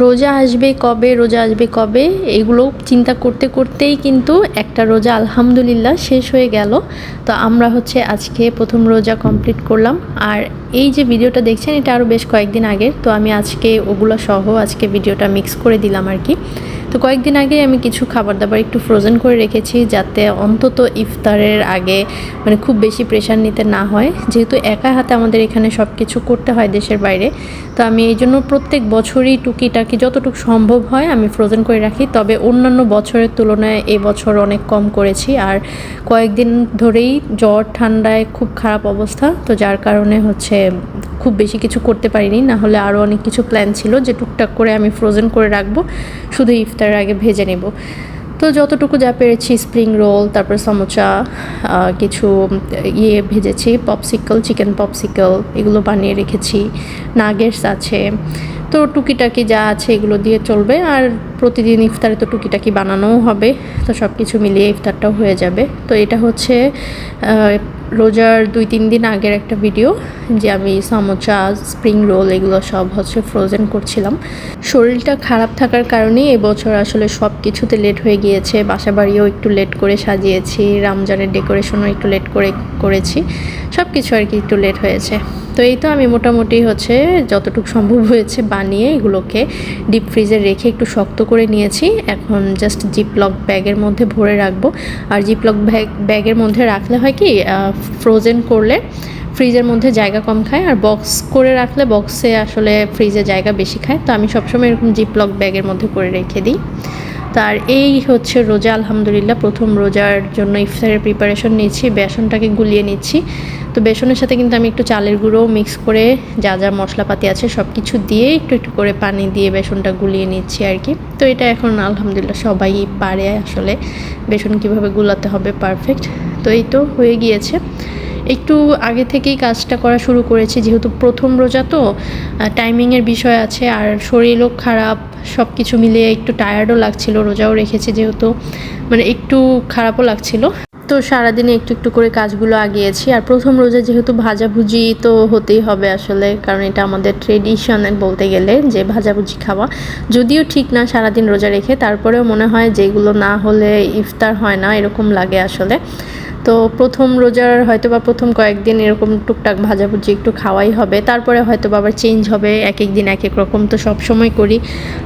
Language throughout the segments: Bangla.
রোজা আসবে কবে, রোজা আসবে কবে, এগুলো চিন্তা করতে করতেই কিন্তু একটা রোজা আলহামদুলিল্লাহ শেষ হয়ে গেল। তো আমরা হচ্ছে আজকে প্রথম রোজা কমপ্লিট করলাম। আর এই যে ভিডিওটা দেখছেন এটা আরও বেশ কয়েকদিন আগের, তো আমি আজকে ওগুলো সহ আজকে ভিডিওটা মিক্স করে দিলাম আর কি। তো কয়েকদিন আগে আমি কিছু খাবার দাবার একটু ফ্রোজেন করে রেখেছি, যাতে অন্তত ইফতারের আগে মানে খুব বেশি প্রেশার নিতে না হয়, যেহেতু একা হাতে আমাদের এখানে সব কিছু করতে হয় দেশের বাইরে। তো আমি এই জন্য প্রত্যেক বছরই টুকিটাকি যতটুকু সম্ভব হয় আমি ফ্রোজেন করে রাখি। তবে অন্যান্য বছরের তুলনায় এবছর অনেক কম করেছি। আর কয়েকদিন ধরেই জ্বর ঠান্ডায় খুব খারাপ অবস্থা, তো যার কারণে হচ্ছে খুব বেশি কিছু করতে পারিনি। না হলে আরও অনেক কিছু প্ল্যান ছিল যে টুকটাক করে আমি ফ্রোজেন করে রাখবো, শুধু ইফতারের আগে ভেজে নেব। তো যতটুকু যা পেরেছি, স্প্রিং রোল, তারপর সমোসা, কিছু ভেজেছি, পপসিকল, চিকেন পপসিকল এগুলো বানিয়ে রেখেছি, নাগেটস আছে। তো টুকিটাকি যা আছে এগুলো দিয়ে চলবে। আর প্রতিদিন ইফতারে তো টুকিটাকি বানানোও হবে, তো সব কিছু মিলিয়ে ইফতারটাও হয়ে যাবে। তো এটা হচ্ছে রোজার 2-3 দিন আগের একটা ভিডিও, যে আমি সমোসা, স্প্রিং রোল এগুলো সব হচ্ছে ফ্রোজেন করছিলাম। শরীরটা খারাপ থাকার কারণেই এবছর আসলে সব কিছুতে লেট হয়ে গিয়েছে। বাসা বাড়িও একটু লেট করে সাজিয়েছি, রমজানের ডেকোরেশনও একটু লেট করে করেছি, সব কিছু আর কি একটু লেট হয়েছে। তো এই তো আমি মোটামুটি হচ্ছে যতটুকু সম্ভব হয়েছে বানিয়ে এগুলোকে ডিপ ফ্রিজে রেখে একটু শক্ত করে নিয়েছি। এখন জাস্ট জিপলক ব্যাগের মধ্যে ভরে রাখবো। আর জিপলক ব্যাগের মধ্যে রাখলে হয় কি, ফ্রোজেন করলে ফ্রিজের মধ্যে জায়গা কম খায়, আর বক্স করে রাখলে বক্সে আসলে ফ্রিজে জায়গা বেশি খায়। তো আমি সবসময় এরকম জিপলক ব্যাগের মধ্যে করে রেখে দিই। তার এই হচ্ছে রোজা আলহামদুলিল্লাহ প্রথম রোজার জন্য ইফতারের প্রিপারেশন নিচ্ছি, বেসনটাকে গুলিয়ে নিচ্ছি। তো বেসনের সাথে কিন্তু আমি একটু চালের গুঁড়োও মিক্স করে যা যা মশলাপাতি আছে সব কিছু দিয়ে একটু একটু করে পানি দিয়ে বেসনটা গুলিয়ে নিচ্ছি আর কি। তো এটা এখন আলহামদুলিল্লাহ সবাই পারে আসলে বেসন কীভাবে গুলাতে হবে পারফেক্ট। তো এই তো হয়ে গিয়েছে। একটু আগে থেকেই কাজটা করা শুরু করেছি, যেহেতু প্রথম রোজা তো টাইমিংয়ের বিষয় আছে, আর শরীরও খারাপ, সব কিছু মিলিয়ে একটু টায়ার্ডও লাগছিল। রোজাও রেখেছি যেহেতু, মানে একটু খারাপও লাগছিল। তো সারাদিনে একটু একটু করে কাজগুলো আগিয়েছি। আর প্রথম রোজা যেহেতু ভাজাভুজি তো হতেই হবে আসলে, কারণ এটা আমাদের ট্রেডিশনাল বলতে গেলে যে ভাজাভুজি খাওয়া। যদিও ঠিক না সারাদিন রোজা রেখে, তারপরেও মনে হয় যেগুলো না হলে ইফতার হয় না, এরকম লাগে আসলে। তো প্রথম রোজার হয়তো বা প্রথম কয়েকদিন এরকম টুকটাক ভাজাভুজি একটু খাওয়াই হবে, তারপরে হয়তো বা আবার চেঞ্জ হবে, এক এক দিন এক এক রকম। তো সব সময় করি,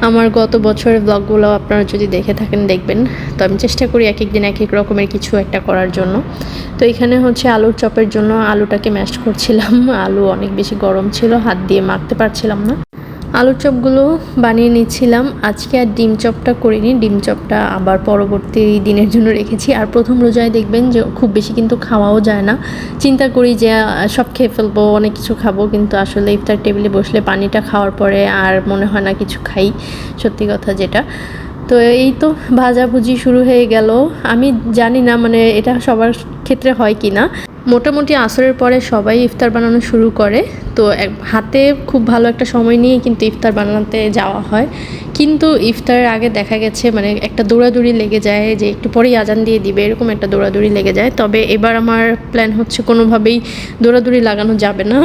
আমার গত বছরের ব্লগগুলো আপনারা যদি দেখে থাকেন দেখবেন। তো আমি চেষ্টা করি এক এক দিন এক এক রকমের কিছু একটা করার জন্য। তো এখানে হচ্ছে আলুর চপের জন্য আলুটাকে ম্যাশ করছিলাম। আলু অনেক বেশি গরম ছিল, হাত দিয়ে মাখতে পারছিলাম না। আলুর চপগুলো বানিয়ে নিচ্ছিলাম। আজকে আর ডিম চপটা করিনি, ডিম চপটা আবার পরবর্তী দিনের জন্য রেখেছি। আর প্রথম রোজায় দেখবেন যে খুব বেশি কিন্তু খাওয়াও যায় না, চিন্তা করি যে সব খেয়ে ফেলবো, অনেক কিছু খাবো, কিন্তু আসলে ইফতার টেবিলে বসলে পানিটা খাওয়ার পরে আর মনে হয় না কিছু খাই, সত্যি কথা যেটা। তো এই তো ভাজাভুজি শুরু হয়ে গেল। আমি জানি না মানে এটা সবার ক্ষেত্রে হয় কি না, মোটামুটি আসরের পরে সবাই ইফতার বানানো শুরু করে। তো হাতে খুব ভালো একটা সময় নিয়ে কিন্তু ইফতার বানাতে যাওয়া হয়, কিন্তু ইফতারের আগে দেখা গেছে মানে একটা দৌড়াদৌড়ি লেগে যায়, যে একটু পরেই আজান দিয়ে দিবে, এরকম একটা দৌড়াদৌড়ি লেগে যায়। তবে এবার আমার প্ল্যান হচ্ছে কোনোভাবেই দৌড়াদৌড়ি লাগানো যাবে না।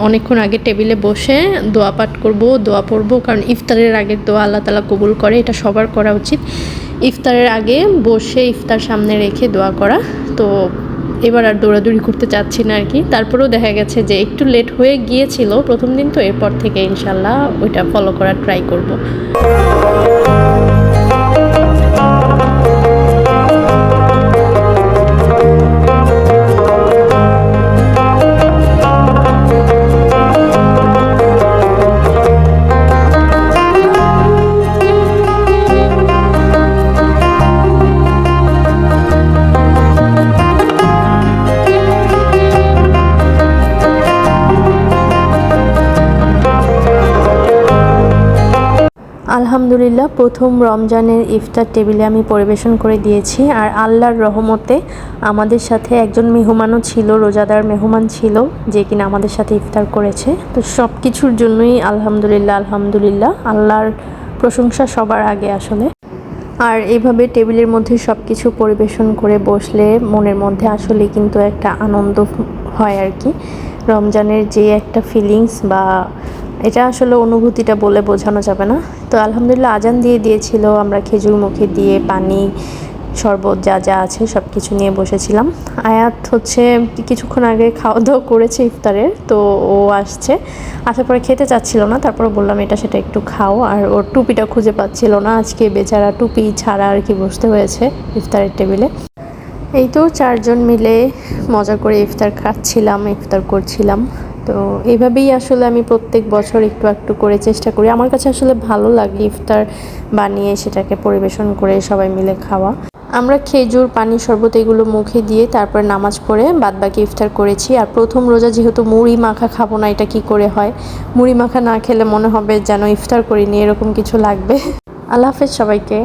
অনেকক্ষণ আগে টেবিলে বসে দোয়া পাঠ করব, দোয়া পড়বো, কারণ ইফতারের আগে দোয়া আল্লাহ তাআলা কবুল করে, এটা সবার করা উচিত। ইফতারের আগে বসে ইফতার সামনে রেখে দোয়া করা। তো এবার আর দৌড়াদৌড়ি করতে চাচ্ছি না আর কি। তারপরেও দেখা গেছে যে একটু লেট হয়ে গিয়েছিল প্রথম দিন, তো এরপর থেকে ইনশাল্লাহ ওইটা ফলো করার ট্রাই করব। আলহামদুলিল্লাহ প্রথম রমজানের ইফতার টেবিলে আমি পরিবেশন করে দিয়েছি। আর আল্লাহর রহমতে আমাদের সাথে একজন মেহমানও ছিল, রোজাদার মেহমান ছিল, যে কিনা আমাদের সাথে ইফতার করেছে। তো সব কিছুর জন্যই আলহামদুলিল্লাহ, আলহামদুলিল্লাহ, আল্লাহর প্রশংসা সবার আগে আসলে। আর এইভাবে টেবিলের মধ্যে সব কিছু পরিবেশন করে বসলে মনের মধ্যে আসলে কিন্তু একটা আনন্দ হয় আর কি। রমজানের যে একটা ফিলিংস বা এটা আসলে অনুভূতিটা বলে বোঝানো যাবে না। তো আলহামদুলিল্লাহ আজান দিয়ে দিয়েছিল, আমরা খেজুর মুখে দিয়ে পানি শরবত যা যা আছে সব কিছু নিয়ে বসেছিলাম। আয়াত হচ্ছে কিছুক্ষণ আগে খাওয়া দাওয়া করেছে ইফতারের, তো ও আসার পরে খেতে চাচ্ছিল না, তারপরে বললাম এটা সেটা একটু খাও। আর ওর টুপিটা খুঁজে পাচ্ছিল না, আজকে বেচারা টুপি ছাড়া আর কি বসতে হয়েছে ইফতারের টেবিলে। এই তো 4 জন মিলে মজা করে ইফতার খাচ্ছিলাম, ইফতার করছিলাম। তো এইভাবেই আসলে আমি প্রত্যেক বছর একটু একটু করে চেষ্টা করি। আমার কাছে আসলে ভালো লাগে ইফতার বানিয়ে সেটাকে পরিবেশন করে সবাই মিলে খাওয়া। আমরা খেজুর, পানি, শরবত এগুলো মুখে দিয়ে তারপর নামাজ পড়ে বাদবাকি ইফতার করেছি। আর প্রথম রোজা যেহেতু মুড়ি মাখা খাবো না, এটা কি করে হয়? মুড়ি মাখা না খেলে মনে হবে যেন ইফতার করিনি, এরকম কিছু লাগবে। আল্লাহ হাফেজ সবাইকে।